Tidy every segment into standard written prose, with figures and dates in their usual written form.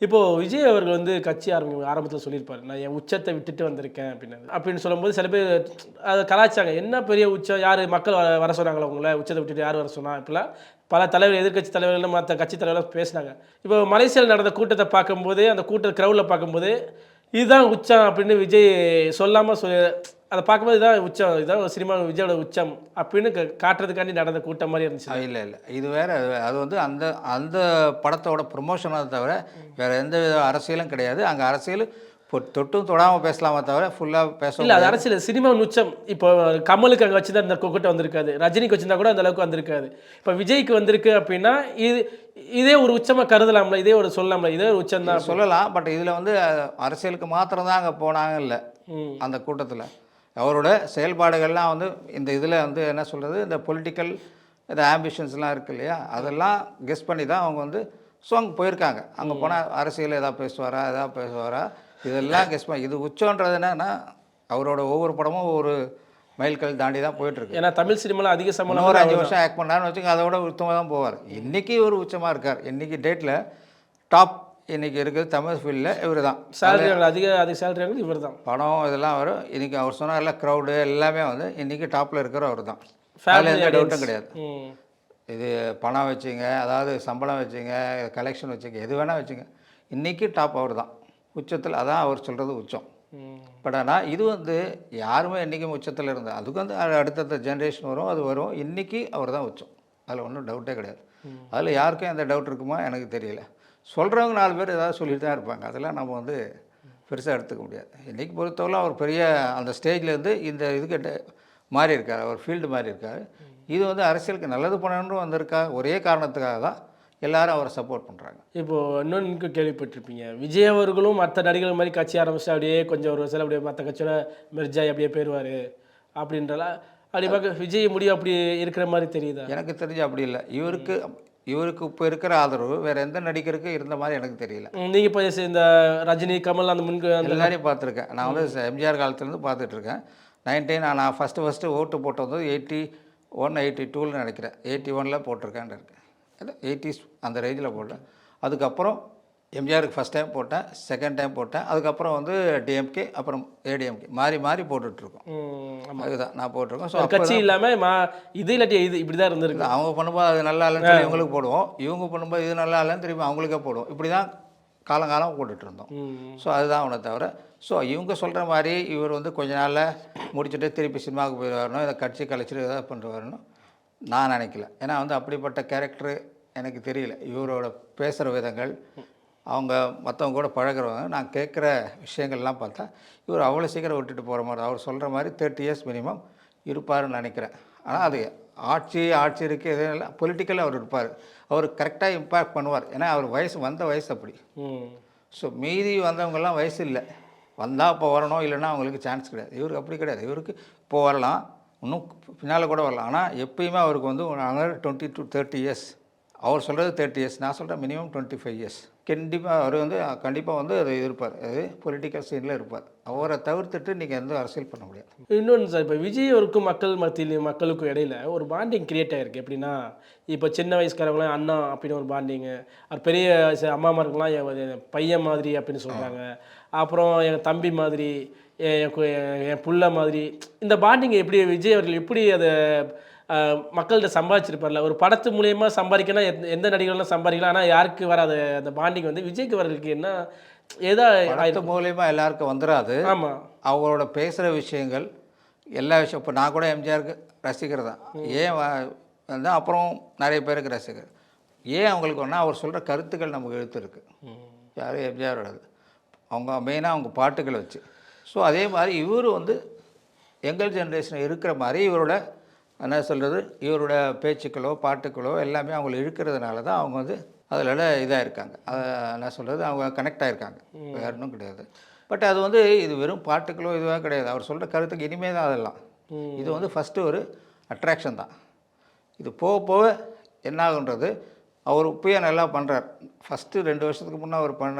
இப்போது விஜய் அவர்கள் வந்து கட்சி ஆரம்பத்தில் சொல்லியிருப்பார், நான் என் உச்சத்தை விட்டுட்டு வந்திருக்கேன் அப்படின்னு சொல்லும்போது சில பேர் அதை கலாய்ச்சாங்க. என்ன பெரிய உச்சம், யார் மக்கள் வர சொன்னாங்களா உங்களை, உச்சத்தை விட்டுட்டு யார் வர சொன்னா, இப்படிலாம் பல தலைவர் எதிர்க்கட்சி தலைவர்கள் மற்ற கட்சி தலைவர்கள் பேசினாங்க. இப்போ மலேசியாவில் நடந்த கூட்டத்தை பார்க்கும்போது, அந்த கூட்டத்தை க்ரௌடில் பார்க்கும்போது இதுதான் உச்சம் அப்படின்னு விஜய் சொல்லாமல் அதை பார்க்கும்போது இதுதான் உச்சம், இதுதான் சினிமா விஜயோட உச்சம் அப்படின்னு காட்டுறதுக்காண்டி நடந்த கூட்டம் மாதிரி இருந்துச்சு. இல்லை இல்லை, இது வேறு. அது வந்து அந்த அந்த படத்தோட ப்ரொமோஷனாக தவிர வேறு எந்த வித அரசியலும் கிடையாது. அங்கே அரசியல் தொட்டும் தொடாமல் பேசலாமே தவிர ஃபுல்லாக பேச இல்லை. அது அரசியல் சினிமா உச்சம். இப்போ கமலுக்கு அங்கே வச்சுதான் இந்த கூட்டம் வந்திருக்காது, ரஜினிக்கு வச்சிருந்தா கூட அந்த அளவுக்கு வந்திருக்காது. இப்போ விஜய்க்கு வந்திருக்கு அப்படின்னா இதே ஒரு உச்சமாக கருதலாம்ல, இதே ஒரு சொல்லலாம்ல, இதே ஒரு உச்சம் தான் சொல்லலாம். பட் இதில் வந்து அரசியலுக்கு மாத்திரம் தான் அங்கே போனாங்க இல்லை அந்த கூட்டத்தில். அவரோட செயல்பாடுகள்லாம் வந்து இந்த இதில் வந்து என்ன சொல்கிறது, இந்த பொலிட்டிக்கல் இந்த ஆம்பிஷன்ஸ்லாம் இருக்குது இல்லையா, அதெல்லாம் கெஸ் பண்ணி தான் அவங்க வந்து அங்கே போயிருக்காங்க. அங்கே போனால் அரசியல் எதாவது பேசுவாரா இதெல்லாம் கெஸ் பண்ணி. இது உச்சம்ன்றது என்னன்னா, அவரோட ஒவ்வொரு படமும் ஒரு மைல்கல் தாண்டி தான் போயிட்டுருக்கு. ஏன்னா தமிழ் சினிமாவில் அதிக சம்பளம் ஒரு 5 வருஷம் ஆக்ட் பண்ணாருன்னு வச்சுங்க, அதோட உச்சமாக தான் போவார். இன்றைக்கி ஒரு உச்சமாக இருக்கார். இன்றைக்கி டேட்டில் டாப் இன்றைக்கி இருக்குது தமிழ் ஃபீல்டில் இவர் தான். சேலரி அதிக சேலரி இவர் தான். படம் இதெல்லாம் வரும். இன்றைக்கி அவர் சொன்னார்ல க்ரௌடு எல்லாமே வந்து இன்றைக்கி டாப்பில் இருக்கிற அவர் தான். எந்த டவுட்டும் கிடையாது. இது பணம் வச்சுங்க, அதாவது சம்பளம் வச்சுங்க, கலெக்ஷன் வச்சுங்க, எது வேணால் வச்சுங்க, இன்றைக்கி டாப் அவர் தான் உச்சத்தில். அதான் அவர் சொல்கிறது உச்சம். பட் ஆனால் இது வந்து யாருமே என்றைக்கும் உச்சத்தில் இருந்தால் அதுக்கு வந்து அடுத்தடுத்த ஜென்ரேஷன் வரும், அது வரும். இன்றைக்கி அவர் தான் உச்சம், அதில் ஒன்றும் டவுட்டே கிடையாது. அதில் யாருக்கும் எந்த டவுட் இருக்குமா எனக்கு தெரியல. சொல்கிறவங்க 4 பேர் ஏதாவது சொல்லிட்டு தான் இருப்பாங்க, அதெல்லாம் நம்ம வந்து பெருசாக எடுத்துக்க முடியாது. இன்றைக்கி பொறுத்தவரை அவர் பெரிய அந்த ஸ்டேஜ்லேருந்து இந்த இதுக்கிட்ட மாறி இருக்கார், அவர் ஃபீல்டு மாறி இருக்கார். இது வந்து அரசியலுக்கு நல்லது பண்ணணுன்னு வந்திருக்கா ஒரே காரணத்துக்காக தான் எல்லாரும் அவரை சப்போர்ட் பண்ணுறாங்க. இப்போது இன்னொன்று கேள்விப்பட்டிருப்பீங்க, விஜய் அவர்களும் மற்ற நடிகர்கள் மாதிரி கட்சி ஆரம்பிச்சு அப்படியே கொஞ்சம் ஒரு வருஷம் அப்படியே மற்ற கட்சியோட மெர்ஜாய் அப்படியே போயிடுவார் அப்படின்றலாம். அப்படி பார்க்க விஜய் முடியும் அப்படி இருக்கிற மாதிரி தெரியுதா? எனக்கு தெரிஞ்சு அப்படி இல்லை. இவருக்கு இப்போ இருக்கிற ஆதரவு வேறு எந்த நடிகருக்கு இருந்த மாதிரி எனக்கு தெரியல. நீங்கள் இப்போ இந்த ரஜினி கமல் அந்த எல்லாரையும் பார்த்துருக்கேன். நான் வந்து எம்ஜிஆர் காலத்துலேருந்து பார்த்துட்ருக்கேன். நான் ஃபஸ்ட்டு ஓட்டு போட்டு வந்து 81 82 நினைக்கிறேன், 81 போட்டிருக்கேன் இருக்கேன். 80s அந்த ரேஞ்சில் போட்டேன். அதுக்கப்புறம் எம்ஜிஆருக்கு ஃபஸ்ட் டைம் போட்டேன், செகண்ட் டைம் போட்டேன். அதுக்கப்புறம் வந்து டிஎம்கே, அப்புறம் ஏடிஎம்கே மாறி போட்டுட்ருக்கோம். அதுதான் நான் போட்டிருக்கோம். ஸோ கட்சி இல்லாமல் இது இல்லாட்டி இது இப்படி தான் இருந்திருக்கு. அவங்க பண்ணும்போது அது நல்லா இல்லைன்னு சொல்லி இவங்களுக்கு போடுவோம், இவங்க பண்ணும்போது இது நல்லா இல்லைன்னு திரும்பி அவங்களுக்கே போடுவோம். இப்படி தான் காலங்காலம் போட்டுட்டு இருந்தோம். ஸோ அதுதான் அவனை தவிர. ஸோ இவங்க சொல்கிற மாதிரி இவர் வந்து கொஞ்ச நாளில் முடிச்சுட்டு திருப்பி சினிமாவுக்கு போய் வரணும், இதை கட்சி கழிச்சிட்டு எதாவது பண்ணிட்டு வரணும் நான் நினைக்கல. ஏன்னா வந்து அப்படிப்பட்ட கேரக்டரு எனக்கு தெரியல. இவரோட பேசுகிற விதங்கள், அவங்க மற்றவங்க கூட பழகிறவங்க, நான் கேட்குற விஷயங்கள்லாம் பார்த்தா இவர் அவ்வளோ சீக்கிரம் விட்டுட்டு போகிற மாதிரி, அவர் சொல்கிற மாதிரி 30 இயர்ஸ் மினிமம் இருப்பாருன்னு நினைக்கிறேன். ஆனால் அது ஆட்சி இருக்குது, எதுவும் இல்லை, பொலிட்டிக்கலாக அவர் இருப்பார். அவர் கரெக்டாக இம்பேக்ட் பண்ணுவார். ஏன்னா அவர் வந்த வயசு அப்படி. ஸோ மீதி வந்தவங்கெல்லாம் வயசு இல்லை, வந்தால் இப்போ வரணும், இல்லைன்னா அவங்களுக்கு சான்ஸ் கிடையாது. இவருக்கு அப்படி கிடையாது. இவருக்கு இப்போ வரலாம், இன்னும் பின்னால் கூட வரலாம். ஆனால் எப்பயுமே அவருக்கு வந்து 20 to 30 இயர்ஸ். அவர் சொல்கிறது 30 இயர்ஸ், நான் சொல்கிறேன் மினிமம் 25 இயர்ஸ். அவர் வந்து கண்டிப்பாக வந்து அது இருப்பார், அது பொலிட்டிக்கல் சீனில் இருப்பார். அவரை தவிர்த்துட்டு நீங்கள் எந்த அரசியல் பண்ண முடியாது. இன்னொன்று சார், இப்போ விஜய் அவருக்கும் மக்களுக்கும் இடையில ஒரு பாண்டிங் கிரியேட் ஆகிருக்கு. எப்படின்னா, இப்போ சின்ன வயசுக்காரங்களாம் அண்ணா அப்படின்னு ஒரு பாண்டிங்கு, அது பெரிய அம்மாமாருக்கெல்லாம் என் பையன் மாதிரி அப்படின்னு சொல்கிறாங்க. அப்புறம் என் தம்பி மாதிரி, என் புள்ள மாதிரி. இந்த பாண்டிங்கை எப்படி விஜய் அவர்கள் எப்படி அதை மக்கள்கிட்ட சம்பாதிச்சிருப்பார்ல, ஒரு படத்து மூலயமா சம்பாதிக்கணும், எந்த நடிகர்கள்லாம் சம்பாதிக்கலாம். ஆனால் யாருக்கு வராத அந்த பாண்டிங் வந்து விஜய்க்கு வரலுக்கு என்ன படத்து மூலயமா எல்லாருக்கும் வந்துடாது. ஆமாம், அவங்களோட பேசுகிற விஷயங்கள் எல்லா விஷயம். இப்போ நான் கூட எம்ஜிஆருக்கு ரசிகர் தான். ஏன் வந்து அப்புறம் நிறைய பேருக்கு ரசிகர். ஏன் அவங்களுக்கு ஒன்றா அவர் சொல்கிற கருத்துக்கள் நமக்கு எழுத்துருக்கு. யார் எம்ஜிஆரோடது, அவங்க மெயினாக அவங்க பாட்டுகளை வச்சு. ஸோ அதே மாதிரி இவர் வந்து எங்கள் ஜென்ரேஷன் இருக்கிற மாதிரி இவரோட என்ன சொல்கிறது, இவரோட பேச்சுக்களோ பாட்டுக்களோ எல்லாமே அவங்களை இழுக்கிறதுனால தான் அவங்க வந்து அதில் இதாக இருக்காங்க. அதை என்ன சொல்கிறது, அவங்க கனெக்ட் ஆகிருக்காங்க, வேறு ஒன்றும் கிடையாது. பட் அது வந்து இது வெறும் பாட்டுக்களோ இதுவாக கிடையாது. அவர் சொல்கிற கருத்துக்கு இனிமேல் தான் அதெல்லாம். இது வந்து ஃபஸ்ட்டு ஒரு அட்ராக்ஷன் தான். இது போக போக என்ன ஆகுன்றது, அவர் இப்போயே நல்லா பண்ணுறார். ஃபஸ்ட்டு 2 வருஷத்துக்கு முன்னே அவர்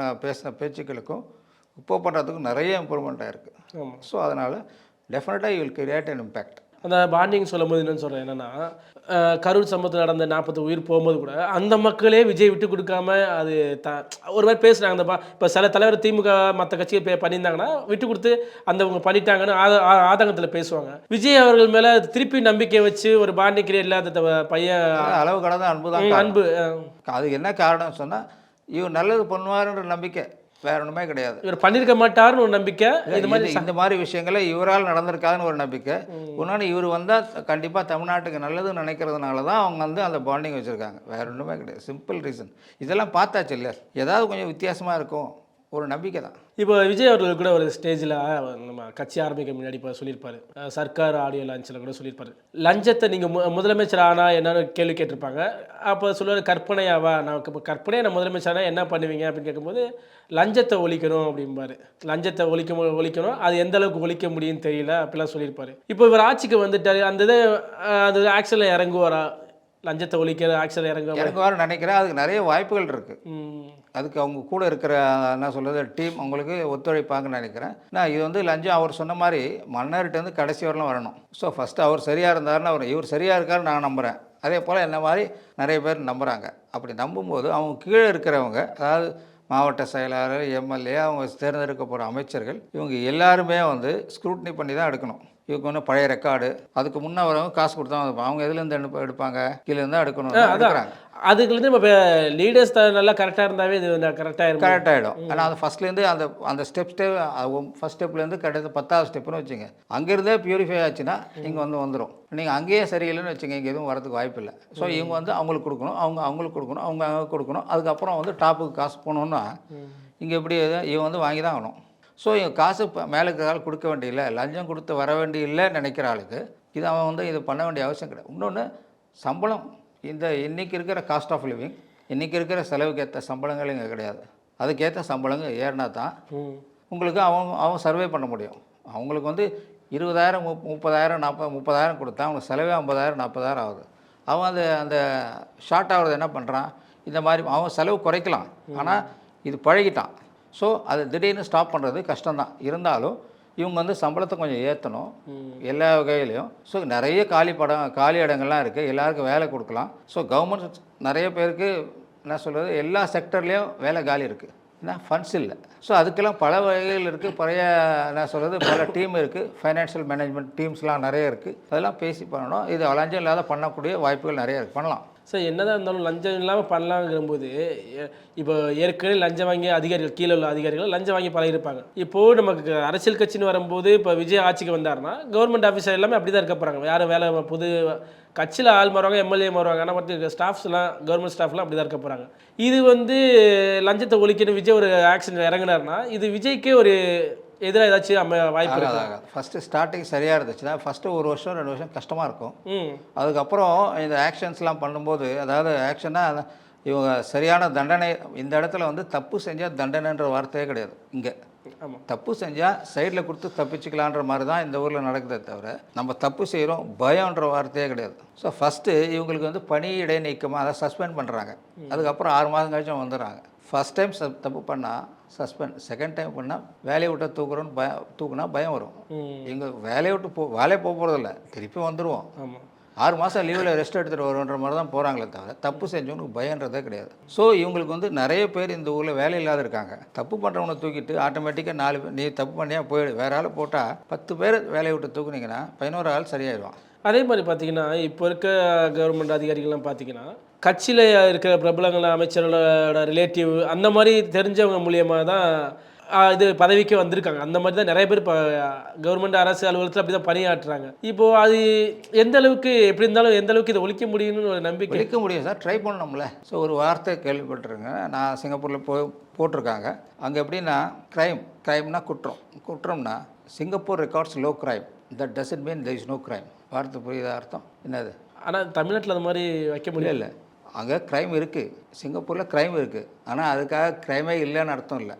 பேசின பேச்சுக்களுக்கும் இப்போ பண்ணுறதுக்கும் நிறைய இம்ப்ரூவ்மெண்ட் ஆகிருக்கு. ஸோ அதனால் டெஃபினட்டாக you will create an impact. அந்த பாண்டிங் சொல்லும்போது என்னன்னு சொல்கிறேன் என்னென்னா, கரூர் சம்பவத்தில் நடந்த 40 உயிர் போகும்போது கூட அந்த மக்களே விஜய் விட்டு கொடுக்காம அது ஒரு மாதிரி பேசுனாங்க. அந்த இப்போ சில தலைவர் திமுக மற்ற கட்சியை பண்ணியிருந்தாங்கன்னா விட்டு கொடுத்து அந்தவங்க பண்ணிட்டாங்கன்னு ஆதங்கத்தில் பேசுவாங்க. விஜய் அவர்கள் மேலே திருப்பி நம்பிக்கை வச்சு ஒரு பாண்டிங் கிரியேட் இல்லாத பையன் அளவு கடந்த அன்பு தான் அன்பு. அதுக்கு என்ன காரணம் சொன்னால் இவர் நல்லது பண்ணுவாருன்ற நம்பிக்கை, வேற ஒன்றுமே கிடையாது. இவர் பண்ணியிருக்க மாட்டாருன்னு ஒரு நம்பிக்கை, இந்த மாதிரி விஷயங்களை இவரால் நடந்திருக்காதுன்னு ஒரு நம்பிக்கை. இன்னொன்று இவர் வந்தால் கண்டிப்பாக தமிழ்நாட்டுக்கு நல்லதுன்னு நினைக்கிறதுனால தான் அவங்க வந்து அந்த பாண்டிங் வச்சுருக்காங்க, வேற ஒன்றுமே கிடையாது. Simple reason. இதெல்லாம் பார்த்தாச்சு இல்லை, ஏதாவது கொஞ்சம் வித்தியாசமாக இருக்கும், ஒரு நம்பிக்கை தான். இப்போ விஜய் அவர்கள் கூட ஒரு ஸ்டேஜில் நம்ம கட்சி ஆரம்பிக்க முன்னாடி இப்போ சொல்லியிருப்பாரு, சர்க்கார் ஆடியோ லான்ச்சில் கூட சொல்லியிருப்பாரு, லஞ்சத்தை நீங்கள் முதலமைச்சர் ஆனால் என்னன்னு கேள்வி கேட்டிருப்பாங்க. அப்போ சொல்லுவார், கற்பனையாவா, நான் இப்போ கற்பனையாக நான் முதலமைச்சர் ஆனால் என்ன பண்ணுவீங்க அப்படின்னு கேட்கும்போது லஞ்சத்தை ஒழிக்கணும் அப்படிம்பாரு. லஞ்சத்தை ஒழிக்கணும், அது எந்த அளவுக்கு ஒழிக்க முடியும்னு தெரியல அப்படிலாம் சொல்லியிருப்பாரு. இப்போ இவர் ஆட்சிக்கு வந்துட்டார், அந்த இதை அது ஆக்ஷனில் இறங்குவாரா, லஞ்சத்தை ஒழிக்கிற ஆக்ஷனில் இறங்குவார்னு நினைக்கிறேன். அதுக்கு நிறைய வாய்ப்புகள் இருக்குது. அதுக்கு அவங்க கூட இருக்கிற என்ன சொல்கிறது டீம் அவங்களுக்கு ஒத்துழைப்பாங்கன்னு நினைக்கிறேன். நான் இது வந்து லஞ்சம் அவர் சொன்ன மாதிரி மன்னர்கிட்டேருந்து கடைசி வரலாம் வரணும். ஸோ ஃபஸ்ட்டு அவர் சரியாக இருந்தாருன்னா இவர் சரியாக இருக்காருன்னு நான் நம்புகிறேன். அதே போல் என்ன மாதிரி நிறைய பேர் நம்புகிறாங்க. அப்படி நம்பும்போது அவங்க கீழே இருக்கிறவங்க, அதாவது மாவட்ட செயலாளர், எம்எல்ஏ, அவங்க தேர்ந்தெடுக்க போகிற அமைச்சர்கள், இவங்க எல்லாருமே வந்து ஸ்க்ரூட்னி பண்ணி தான் எடுக்கணும். இவங்க ஒன்று பழைய ரெக்கார்டு, அதுக்கு முன்னே வரவங்க காசு கொடுத்தா அவங்க எதுலேருந்து எடுப்பாங்க, கீழேருந்து எடுக்கணும் எடுக்கிறாங்க. அதுக்குலேருந்து இப்போ லீடர்ஸ் நல்லா கரெக்டாக இருந்தாவே இது கரெக்டாகிடும். ஆனால் அது ஃபஸ்ட்லேருந்து அந்த ஃபஸ்ட் ஸ்டெப்லேருந்து கிடையாது 10வது ஸ்டெப்புன்னு வச்சுங்க, அங்கேருந்தே பியூரிஃபை ஆச்சுன்னா இங்கே வந்துடும். நீங்கள் அங்கேயே சரியில்லைன்னு வச்சுங்க, இங்கே எதுவும் வரதுக்கு வாய்ப்பு இல்லை. ஸோ இவங்க வந்து அவங்களுக்கு கொடுக்கணும், அவங்களுக்கு கொடுக்கணும், அவங்க கொடுக்கணும். அதுக்கப்புறம் வந்து டாப்புக்கு காசு போகணுன்னா இங்கே எப்படி இவன் வந்து வாங்கி தான் ஆகணும். ஸோ இவன் காசு மேலே இருக்கிற ஆள் கொடுக்க வேண்டியில்லை, லஞ்சம் கொடுத்து வர வேண்டியில்லைன்னு நினைக்கிற ஆளுக்கு இது அவன் வந்து இது பண்ண வேண்டிய அவசியம் கிடையாது. இன்னொன்று சம்பளம், இன்றைக்கி இருக்கிற காஸ்ட் ஆஃப் லிவிங், இன்றைக்கி இருக்கிற செலவுக்கு ஏற்ற சம்பளங்கள் இங்கே கிடையாது. அதுக்கேற்ற சம்பளங்கள் ஏறினா தான் உங்களுக்கு அவன் சர்வே பண்ண முடியும். அவங்களுக்கு வந்து 20,000 30,000 30,000 கொடுத்தா அவங்களுக்கு செலவே 50,000 40,000 ஆகுது. அவன் அந்த ஷார்ட் ஆகிறது என்ன பண்ணுறான், இந்த மாதிரி அவன் செலவு குறைக்கலாம், ஆனால் இது பழகிட்டான். ஸோ அது திடீர்னு ஸ்டாப் பண்ணுறது கஷ்டம்தான். இருந்தாலும் இவங்க வந்து சம்பளத்தை கொஞ்சம் ஏற்றணும் எல்லா வகையிலையும். ஸோ நிறைய காலி இடங்கள்லாம் இருக்குது, எல்லாருக்கும் வேலை கொடுக்கலாம். ஸோ கவர்மெண்ட் நிறைய பேருக்கு என்ன சொல்கிறது, எல்லா செக்டர்லேயும் வேலை காலி இருக்குது, ஏன்னா ஃபண்ட்ஸ் இல்லை. ஸோ அதுக்கெல்லாம் பல வகைகள் இருக்குது, பழைய என்ன சொல்கிறது பல டீம் இருக்குது, ஃபைனான்ஷியல் மேனேஜ்மெண்ட் டீம்ஸ்லாம் நிறைய இருக்குது. அதெல்லாம் பேசி பண்ணணும். இது லஞ்சம் இல்லாத பண்ணக்கூடிய வாய்ப்புகள் நிறைய இருக்குது, பண்ணலாம். சார் என்னதான் இருந்தாலும் லஞ்சம் இல்லாமல் பண்ணலாங்கிறபோது இப்போ ஏற்கனவே லஞ்சம் வாங்கி அதிகாரிகள், கீழே உள்ள அதிகாரிகள் லஞ்சம் வாங்கி பழகிருப்பாங்க. இப்போது நமக்கு அரசியல் கட்சின்னு வரும்போது இப்போ விஜய் ஆட்சிக்கு வந்தாருன்னா கவர்மெண்ட் ஆஃபீஸர் எல்லாமே அப்படி தான் இருக்க போகிறாங்க. யாரும் வேலை புது கட்சியில் ஆள் மாறுவாங்க, எம்எல்ஏ மாறுவாங்க, ஆனால் மற்ற ஸ்டாஃப்ஸ்லாம் கவர்மெண்ட் ஸ்டாஃப்லாம் அப்படி தான் இருக்க போகிறாங்க. இது வந்து லஞ்சத்தை ஒழிக்கணும் விஜய் ஒரு ஆக்ஷன் இறங்கினார்னா இது விஜய்க்கே ஒரு எதிராக ஏதாச்சும் வாய்ப்பு இருக்காது. ஃபஸ்ட்டு ஸ்டார்டிங் சரியாக இருந்துச்சுன்னா ஃபஸ்ட்டு 1 வருஷம் 2 வருஷம் கஷ்டமாக இருக்கும். அதுக்கப்புறம் இந்த ஆக்ஷன்ஸ்லாம் பண்ணும்போது, அதாவது ஆக்ஷன்னா இவங்க சரியான தண்டனை, இந்த இடத்துல வந்து தப்பு செஞ்சால் தண்டனைன்ற வார்த்தையே கிடையாது. இங்கே தப்பு செஞ்சால் சைடில் கொடுத்து தப்பிச்சுக்கலான்ற மாதிரி தான் இந்த ஊரில் நடக்குதே தவிர, நம்ம தப்பு செய்கிறோம் பயன்ற வார்த்தையே கிடையாது. ஸோ ஃபஸ்ட்டு இவங்களுக்கு வந்து பணி இடைநீக்கமாக அதை சஸ்பெண்ட் பண்ணுறாங்க. அதுக்கப்புறம் 6 மாதம் கழிச்சு வந்துடுறாங்க. ஃபஸ்ட் டைம் தப்பு பண்ணால் சஸ்பெண்ட், செகண்ட் டைம் பண்ணால் வேலையை விட்டு தூக்குனா பயம் வரும். எங்கள் வேலையை விட்டு வேலையை போகிறதில்ல, திருப்பி வந்துடுவோம். 6 மாதம் லீவில் ரெஸ்ட் எடுத்துகிட்டு வருன்ற மாதிரி தான் போகிறாங்களே தவிர தப்பு செஞ்சவனுக்கு பயன்றதே கிடையாது. ஸோ இவங்களுக்கு வந்து நிறைய பேர் இந்த ஊரில் வேலை இல்லாத இருக்காங்க. தப்பு பண்ணுறவனை தூக்கிட்டு ஆட்டோமேட்டிக்காக 4 பேர் நீ தப்பு பண்ணியா போயிடு, வேறு ஆள் போட்டால் 10 பேர் வேலையை விட்டு தூக்குனீங்கன்னா 11 ஆள் சரியாயிடுவான். அதே மாதிரி பார்த்தீங்கன்னா இப்போ இருக்க கவர்மெண்ட் அதிகாரிகள்லாம் பார்த்தீங்கன்னா கட்சியில் இருக்கிற பிரபலங்கள், அமைச்சர்களோட ரிலேட்டிவ், அந்த மாதிரி தெரிஞ்சவங்க மூலியமாக தான் இது பதவிக்கு வந்திருக்காங்க. அந்த மாதிரி தான் நிறைய பேர் இப்போ கவர்மெண்ட் அரசு அலுவலகத்தில் அப்படி தான் பணியாற்றுறாங்க. இப்போது அது எந்த அளவுக்கு எப்படி இருந்தாலும் எந்த அளவுக்கு இதை ஒழிக்க முடியும்னு ஒரு நம்பிக்கை. ஒழிக்க முடியும் சார், ட்ரை பண்ணணும்ல. ஸோ ஒரு வார்த்தை கேள்விப்பட்டிருங்க, நான் சிங்கப்பூரில் போட்டிருக்காங்க. அங்கே எப்படின்னா க்ரைம்னா குற்றம்னா Singapore records low crime, that doesn't mean there is no crime. வார்த்தை புரியுதா அர்த்தம் என்னது? ஆனால் தமிழ்நாட்டில் அந்த மாதிரி வைக்க முடியல. அங்கே க்ரைம் இருக்குது, சிங்கப்பூரில் க்ரைம் இருக்குது, ஆனால் அதுக்காக க்ரைமே இல்லைன்னு அர்த்தம் இல்லை.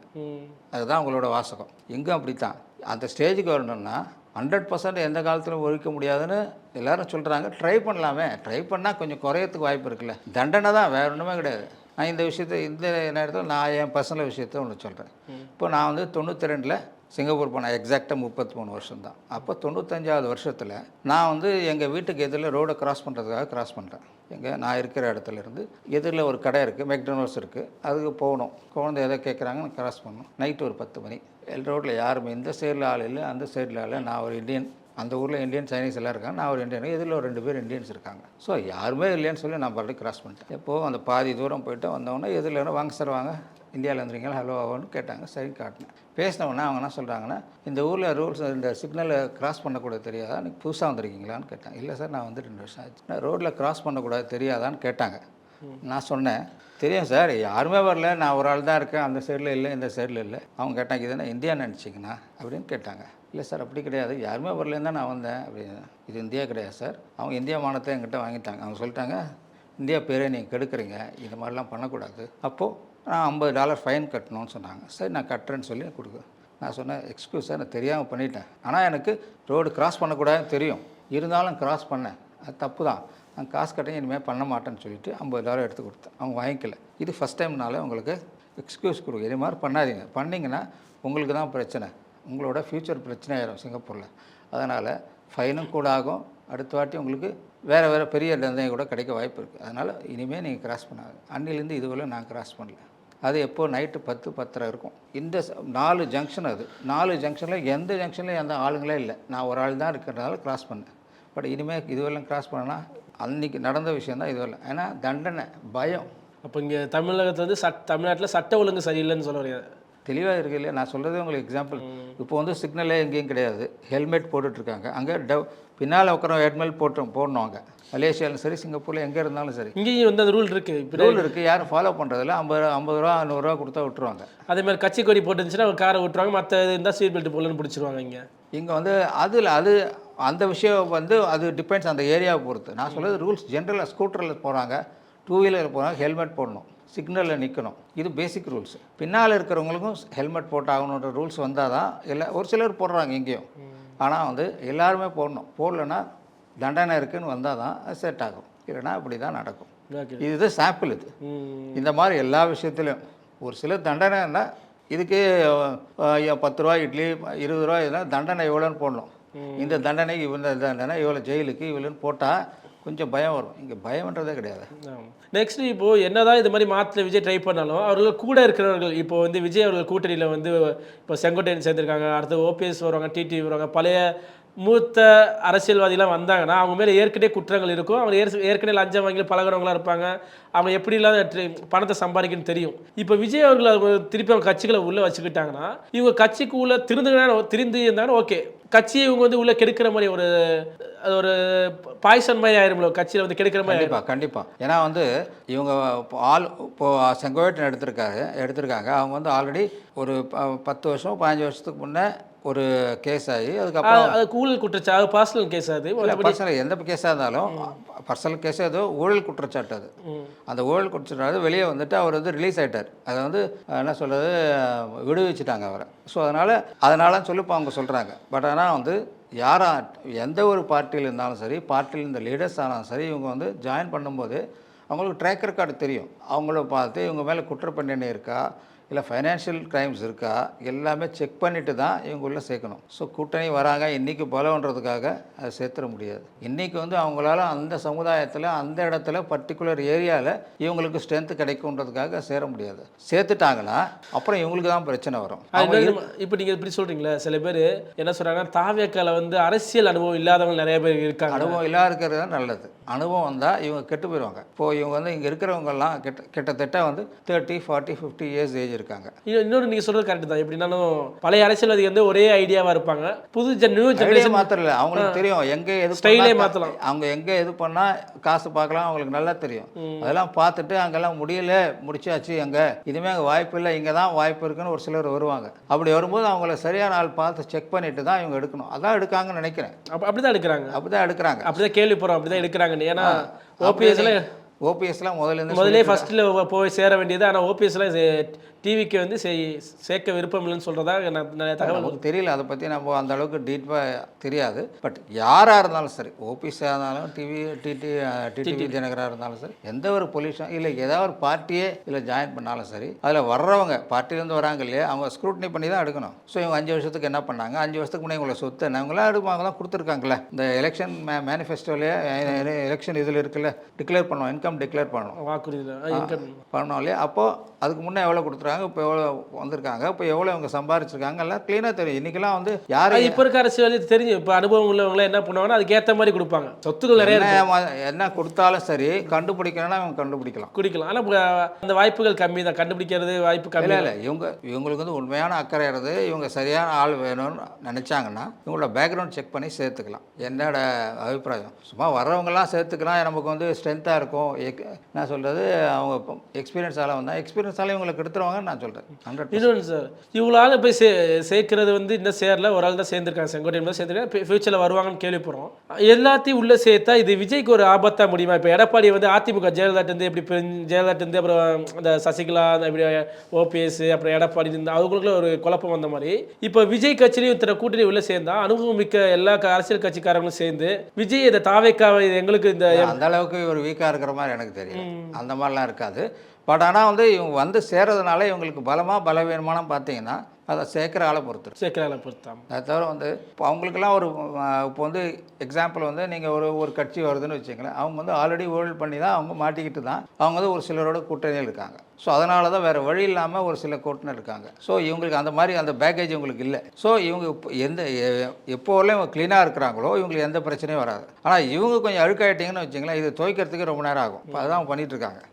அதுதான் உங்களோட வாசகம். எங்கே அப்படித்தான். அந்த ஸ்டேஜுக்கு வரணும்னா 100% எந்த காலத்திலும் ஒழிக்க முடியாதுன்னு எல்லோரும் சொல்கிறாங்க. ட்ரை பண்ணலாமே, ட்ரை பண்ணால் கொஞ்சம் குறையத்துக்கு வாய்ப்பு இருக்குல்ல. தண்டனை தான், வேறு ஒன்றுமே கிடையாது. நான் இந்த நேரத்தில் நான் என் பர்சனல் விஷயத்தை ஒன்று சொல்கிறேன். இப்போ நான் வந்து 92 சிங்கப்பூர் போனேன் எக்ஸாக்டாக 33 வருஷம் தான். அப்போ 95வது வருஷத்தில் நான் வந்து எங்கள் வீட்டுக்கு எதிரில் ரோடை கிராஸ் பண்ணுறதுக்காக கிராஸ் பண்ணுறேன். நான் இருக்கிற இடத்துல இருந்து எதிரில் ஒரு கடை இருக்குது, மெக்டொனால்ட்ஸ் இருக்குது, அதுக்கு போகணும். குழந்தை எதை கேட்குறாங்க, கிராஸ் பண்ணணும். நைட்டு ஒரு 10 மணி. ரோட்டில் யாருமே இந்த சைடில் ஆள் இல்லை, அந்த சைடில் ஆள். நான் ஒரு இந்தியன், அந்த ஊரில் இந்தியன் சைனீஸ் எல்லாம் இருக்காங்க, நான் ஒரு இந்தியன், இதில் ஒரு 2 பேர் இந்தியன்ஸ் இருக்காங்க. ஸோ யாருமே இல்லைன்னு சொல்லி நான் பாட்டு கிராஸ் பண்ணிட்டேன். எப்போது அந்த பாதி தூரம் போயிட்டு வந்தவொடனே எதிரில் வாங்க சார் வாங்க, இந்தியாவில் வந்துருக்கீங்களா, ஹலோ ஆகும்னு கேட்டாங்க. சரி காட்டினேன். பேசினவொடனே அவங்க என்ன சொல்கிறாங்கன்னா, இந்த ஊரில் ரூல்ஸ் இந்த சிக்னலை கிராஸ் பண்ணக்கூடாது தெரியாதா, எனக்கு புதுசாக வந்திருக்கீங்களான்னு கேட்டாங்க. இல்லை சார் நான் வந்து 2 வருஷம் ஆச்சு. நான் ரோட்டில் கிராஸ் பண்ணக்கூடாது தெரியாதான்னு கேட்டாங்க. நான் சொன்னேன் தெரியும் சார், யாருமே வரல, நான் ஒரு ஆள் தான் இருக்கேன், அந்த சைடில் இல்லை இந்த சைடில் இல்லை. அவங்க கேட்டாங்க இது என்ன இந்தியா நினச்சிங்கண்ணா அப்படின்னு கேட்டாங்க. இல்லை சார் அப்படி கிடையாது, யாருமே வரலன்னு தான் நான் வந்தேன் அப்படின்னு. இது இந்தியா கிடையாது சார். அவங்க இந்தியா மானத்தை என்கிட்ட வாங்கிட்டாங்க. அவங்க சொல்லிட்டாங்க இந்தியா பேரே நீங்கள் கெடுக்குறீங்க, இது மாதிரிலாம் பண்ணக்கூடாது. அப்போது நான் $50 ஃபைன் கட்டணும்னு சொன்னாங்க. சரி நான் கட்டுறேன்னு சொல்லி கொடுக்க. நான் சொன்னேன் எக்ஸ்கியூஸ் சார், நான் தெரியாமல் பண்ணிட்டேன், ஆனால் எனக்கு ரோடு கிராஸ் பண்ணக்கூடாதுன்னு தெரியும், இருந்தாலும் கிராஸ் பண்ணேன், அது தப்பு தான், நான் காசு கட்டேன், இனிமேல் பண்ண மாட்டேன்னு சொல்லிவிட்டு $50 எடுத்து கொடுத்தேன். அவங்க வாங்கிக்கல. இது ஃபஸ்ட் டைம்னால உங்களுக்கு எக்ஸ்கியூஸ் கொடுங்க, இது மாதிரி பண்ணாதீங்க, பண்ணிங்கன்னா உங்களுக்கு தான் பிரச்சனை, உங்களோட ஃப்யூச்சர் பிரச்சனை ஆயிரும் சிங்கப்பூரில். அதனால் ஃபைனும் கூட ஆகும், அடுத்த வாட்டி உங்களுக்கு வேறு பெரிய தண்டனை கூட கிடைக்க வாய்ப்பு இருக்குது. அதனால் இனிமேல் நீங்கள் கிராஸ் பண்ணாது. அன்னிலேருந்து இதுவரை நான் கிராஸ் பண்ணல. அது எப்போது நைட்டு 10-10:30 இருக்கும். இந்த 4 ஜங்ஷன், அது 4 ஜங்ஷனில் எந்த ஜங்ஷன்லையும் எந்த ஆளுங்களே இல்லை, நான் ஒரு ஆள் தான் இருக்கிறதுனால கிராஸ் பண்ணேன். பட் இனிமேல் இதுவரையும் கிராஸ் பண்ணனா அன்றைக்கி நடந்த விஷயம் தான் இதுவரை. ஏன்னா தண்டனை பயம். அப்போ இங்கே தமிழகத்தில் வந்து தமிழ்நாட்டில் சட்ட ஒழுங்கு சரியில்லைன்னு சொல்ல முடியாது. தெளிவாக இருக்குது இல்லையா? நான் சொல்கிறது உங்களுக்கு எக்ஸாம்பிள். இப்போ வந்து சிக்னலே எங்கேயும் கிடையாது, ஹெல்மெட் போட்டுட்ருக்காங்க. அங்கே பின்னால் உட்கார ஹெல்மெட் போடணும். அங்கே மலேசியாலும் சரி சிங்கப்பூரில் எங்கே இருந்தாலும் சரி இங்கேயும் வந்து அந்த ரூல் இருக்குது. இப்போ ரூல் இருக்குது, யாரும் ஃபாலோ பண்ணுறதில்ல. 50 ரூபா 100 ரூபா கொடுத்தா விட்டுருவாங்க. அதேமாதிரி கட்சி கொடி போட்டுருந்துச்சுன்னா ஒரு காரை விட்டுருவாங்க, மற்ற இருந்தால் சீட் பெல்ட் போடலன்னு பிடிச்சிருவாங்க. இங்கே வந்து அது அந்த விஷயம் வந்து அது டிபெண்ட்ஸ் அந்த ஏரியாவை பொறுத்து. நான் சொல்கிறது ரூல்ஸ் ஜென்ரலாக ஸ்கூட்டரில் போகிறாங்க, 2 வீலரில் போகிறாங்க, ஹெல்மெட் போடணும், சிக்னலில் நிற்கணும், இது பேசிக் ரூல்ஸ். பின்னால் இருக்கிறவங்களுக்கும் ஹெல்மெட் போட்டாகணுன்ற ரூல்ஸ் வந்தால் தான். இல்லை ஒரு சிலர் போடுறாங்க இங்கேயும், ஆனால் வந்து எல்லாருமே போடணும். போடலைன்னா தண்டனை இருக்குதுன்னு வந்தால் தான் அது செட் ஆகும், இல்லைன்னா இப்படி தான் நடக்கும். இது சாம்பிள். இது இந்த மாதிரி எல்லா விஷயத்துலையும் ஒரு சிலர் தண்டனைன்னா இதுக்கு 10 ரூபா இட்லி 20 ரூபா இதெல்லாம் தண்டனை எவ்வளோன்னு போடணும். இந்த தண்டனைக்கு இவ்வளோ தண்டனை, இவ்வளோ ஜெயிலுக்கு இவ்வளோன்னு போட்டால் கொஞ்சம் பயம் வரும். இங்கே பயம்ன்றதே கிடையாது. நெக்ஸ்ட் இப்போது என்னதான் இது மாதிரி மாற்றில் விஜய் ட்ரை பண்ணாலும் அவர்கள் கூட இருக்கிறவர்கள், இப்போ வந்து விஜய் அவர்கள் கூட்டணியில் வந்து இப்போ செங்கோட்டையன் சேர்ந்துருக்காங்க, அடுத்து ஓபிஎஸ் வருவாங்க, டிடி வருவாங்க, பழைய மூத்த அரசியல்வாதிலாம் வந்தாங்கன்னா அவங்க மேலே ஏற்கனவே குற்றங்கள் இருக்கும். அவங்க ஏற்கனவே லஞ்சம் வாங்கி பழகிறவங்களாக இருப்பாங்க, அவங்க எப்படி இல்லாத பணத்தை சம்பாதிக்கணும்னு தெரியும். இப்போ விஜய் அவர்கள் திருப்பி அவங்க கட்சிகளை உள்ளே வச்சுக்கிட்டாங்கன்னா இவங்க கட்சிக்கு உள்ளே திருந்து இருந்தாங்கன்னா ஓகே, கட்சியை இவங்க வந்து உள்ளே கெடுக்கிற மாதிரி ஒரு பாய்சன் மாதிரி ஆயிரும்ல, கட்சியில் வந்து கெடுக்கிற மாதிரி. கண்டிப்பாக. ஏன்னா வந்து இவங்க இப்போ செங்கோட்டையன் எடுத்திருக்காங்க. அவங்க வந்து ஆல்ரெடி ஒரு 10 வருஷம் 15 வருஷத்துக்கு முன்னே ஒரு கேஸ் ஆகி அதுக்கப்புறம் அது ஊழல் குற்றச்சாட்டு, பர்சனல் கேஸ். அது பர்சனல் எந்த கேஸாக இருந்தாலும் பர்சனல் கேஸ் ஏதோ ஊழல் குற்றச்சாட்டு. அது அந்த ஊழல் குற்றச்சாட்டு வெளியே வந்துட்டு அவர் வந்து ரிலீஸ் ஆகிட்டார். அதை வந்து என்ன சொல்கிறது, விடுவிச்சுட்டாங்க அவரை. ஸோ அதனாலன்னு சொல்லி இப்போ அவங்க சொல்கிறாங்க. பட் ஆனால் வந்து எந்த ஒரு பார்ட்டியில் இருந்தாலும் சரி, பார்ட்டியில் இந்த லீடர்ஸ் ஆனாலும் சரி, இவங்க வந்து ஜாயின் பண்ணும்போது அவங்களுக்கு ட்ராக் ரெக்கார்டு தெரியும். அவங்கள பார்த்து இவங்க மேலே குற்றப்பண்ணி இருக்கா, இல்லை ஃபைனான்ஷியல் கிரைம்ஸ் இருக்கா, எல்லாமே செக் பண்ணிவிட்டு தான் இவங்க உள்ளே சேர்க்கணும். ஸோ கூட்டணி வராங்க இன்றைக்கி பலம்ன்றதுக்காக அதை சேர்த்துட முடியாது. இன்றைக்கி வந்து அவங்களால அந்த சமுதாயத்தில் அந்த இடத்துல பர்டிகுலர் ஏரியாவில் இவங்களுக்கு ஸ்ட்ரென்த்து கிடைக்குன்றதுக்காக சேர முடியாது. சேர்த்துட்டாங்கன்னா அப்புறம் இவங்களுக்கு தான் பிரச்சனை வரும். இப்போ நீங்கள் இப்படி சொல்கிறீங்களே, சில பேர் என்ன சொல்கிறாங்கன்னா தாவேக்கால வந்து அரசியல் அனுபவம் இல்லாதவங்க நிறைய பேர் இருக்காங்க. அனுபவம் இல்லாத இருக்கிறது தான் நல்லது. அனுபவம் வந்தால் இவங்க கெட்டு போயிடுவாங்க. இப்போது இவங்க வந்து இங்கே இருக்கிறவங்கெல்லாம் கிட்டத்தட்ட வந்து 30, 40, 50 இயர்ஸ் ஏஜ் இருக்காங்க. இன்னொரு நீங்கள் சொல்கிறது கரெக்ட் தான். எப்படின்னாலும் பழைய அரசியல்வாதி வந்து ஒரே ஐடியாவாக இருப்பாங்க, நியூ ஜெனரேஷன் மாத்திரம் இல்லை, அவங்களுக்கு தெரியும் எங்கே எது ஸ்டைலே மாற்றலாம், அவங்க எங்கே எது பண்ணால் காசு பார்க்கலாம் அவங்களுக்கு நல்லா தெரியும். அதெல்லாம் பார்த்துட்டு அங்கெல்லாம் முடிச்சாச்சு, அங்கே இனிமேல் அங்கே வாய்ப்பு இல்லை, இங்கே தான் வாய்ப்பு இருக்குன்னு ஒரு சிலர் வருவாங்க. அப்படி வரும்போது அவங்கள சரியான ஆள் பார்த்து செக் பண்ணிட்டு தான் இவங்க எடுக்கணும். அதான் எடுக்காங்கன்னு நினைக்கிறேன். அப்படிதான் எடுக்கிறாங்க. அப்படிதான் கேள்விப்படுறோம், அப்படிதான் எடுக்கிறாங்க. ஏன்னா ஓபிஎஸ்லாம் முதல்ல ஃபர்ஸ்ட்டில் போய் சேர வேண்டியது. ஆனால் ஓபிஎஸ்லாம் டிவிக்கு வந்து சேர்க்க விருப்பம் இல்லைன்னு சொல்கிறதா நிறைய தகவல் நமக்கு தெரியல, அதை பற்றி நம்ம அந்த அளவுக்கு டீப்பாக தெரியாது. பட் யாராக இருந்தாலும் சரி, ஓபிஎஸ்ஸாக இருந்தாலும் டிடிவி தினகராக இருந்தாலும் சரி, எந்த ஒரு பொலிஷன் இல்லை ஏதாவது ஒரு பார்ட்டியே இல்லை ஜாயின் பண்ணாலும் சரி, அதில் வர்றவங்க பார்ட்டிலேருந்து வராங்க இல்லையா, அவங்க ஸ்க்ரூட்னி பண்ணி தான் எடுக்கணும். ஸோ இவங்க 5 வருஷத்துக்கு என்ன பண்ணாங்க, 5 வருஷத்துக்கு முன்னாடி இவங்களை சொத்து என்ன இவங்களாம் எடுப்பாங்க தான் கொடுத்துருக்காங்களே. இந்த எலெக்ஷன் மேனிஃபெஸ்டோலேயே எலெக்ஷன் இதில் இருக்குல்ல, டிக்ளேர் பண்ணோம், இன்கம் டிக்ளேர் பண்ணணும், பண்ணோம் இல்லையா. அப்போது அதுக்கு முன்னே எவ்வளோ கொடுத்துருக்காங்க, இப்போ எவ்வளோ வந்திருக்காங்க, இப்போ எவ்வளோ இவங்க சம்பாரிச்சிருக்காங்க எல்லாம் க்ளீனாக தெரியும். இன்றைக்கெல்லாம் வந்து யாரும் இப்போ இருக்க அரசியல் தெரிஞ்சு இப்போ அனுபவம் உள்ளவங்களாம் என்ன பண்ணுவாங்கன்னா அதுக்கேற்ற மாதிரி கொடுப்பாங்க. சொத்துக்கள் நிறைய என்ன கொடுத்தாலும் சரி கண்டுபிடிக்கணும்னா இவங்க குடிக்கலாம். ஆனால் அந்த வாய்ப்புகள் கம்மி தான், கண்டுபிடிக்கிறது வாய்ப்பு கம்மி. இல்லை இவங்களுக்கு வந்து உண்மையான அக்கறை இருந்து இவங்க சரியான ஆள் வேணும்னு நினச்சாங்கன்னா இவங்களோட பேக்ரவுண்ட் செக் பண்ணி சேர்த்துக்கலாம். என்னோட அபிப்பிராயம், சும்மா வர்றவங்கலாம் சேர்த்துக்கலாம், நமக்கு வந்து ஸ்ட்ரென்த்தாக இருக்கும். நான் சொல்கிறது அவங்க எக்ஸ்பீரியன்ஸால் வந்தால் எக்ஸ்பீரியன்ஸால் இவங்களுக்கு எடுத்துருவாங்கன்னு நான் சொல்கிறேன். 100%. இன்னொன்று சார், இவங்களால போய் சேர்க்கறது வந்து இன்னும் சேரல, ஒரு ஆள் தான் சேர்ந்துருக்காங்க, செங்கோட்டையில் சேர்ந்துருக்காங்க, ஃபியூச்சரில் வருவாங்கன்னு கேள்விப்படுறோம். எல்லாத்தையும் உள்ளே சேர்த்தா இது விஜய்க்கு ஒரு ஆபத்தாக முடியுமா? இப்போ எடப்பாடி வந்து அதிமுக ஜெயலலிதாட்டேருந்து எப்படி ஜெயலலிதாட்டேருந்து அப்புறம் அந்த சசிகலா இப்படி ஓபிஎஸ் அப்புறம் எடப்பாடி அவங்களுக்குள்ள ஒரு குழப்பம் வந்த மாதிரி இப்போ விஜய் கட்சியிலையும் இத்தனை கூட்டணி உள்ள சேர்ந்தா அனுபவம் மிக்க எல்லா அரசியல் கட்சிக்காரங்களும் சேர்ந்து விஜய் இதை தாவேக்காவை எங்களுக்கு இந்த அந்த அளவுக்கு ஒரு வீக்காக இருக்கிற மாதிரி எனக்கு தெரியும். அந்த மாதிரிலாம் இருக்காது. பட் ஆனால் வந்து இவங்க வந்து சேர்றதுனால இவங்களுக்கு பலமாக பலவீனமான பார்த்தீங்கன்னா அதை சேர்க்குற ஆளை பொறுத்தான். அதை தவிர வந்து இப்போ அவங்களுக்கெல்லாம் ஒரு இப்போ வந்து எக்ஸாம்பிள் வந்து நீங்கள் ஒரு கட்சி வருதுன்னு வச்சுங்களேன், அவங்க வந்து ஆல்ரெடி ஊழல் பண்ணி தான் அவங்க மாட்டிக்கிட்டு தான் அவங்க வந்து ஒரு சிலரோட கூட்டணியில் இருக்காங்க. ஸோ அதனால தான் வேறு வழி இல்லாமல் ஒரு சில கூட்டணி இருக்காங்க. ஸோ இவங்களுக்கு அந்த மாதிரி அந்த பேக்கேஜ் இவங்களுக்கு இல்லை. ஸோ இவங்க எப்போவெல்லாம் இவங்க க்ளீனாக இருக்கிறாங்களோ இவங்களுக்கு எந்த பிரச்சனையும் வராது. ஆனால் இவங்க கொஞ்சம் அழுக்காயிட்டிங்கன்னு வச்சுங்களேன், இது துவைக்கிறதுக்கு ரொம்ப நேரம் ஆகும். இப்போ அதுதான் பண்ணிகிட்டு இருக்காங்க.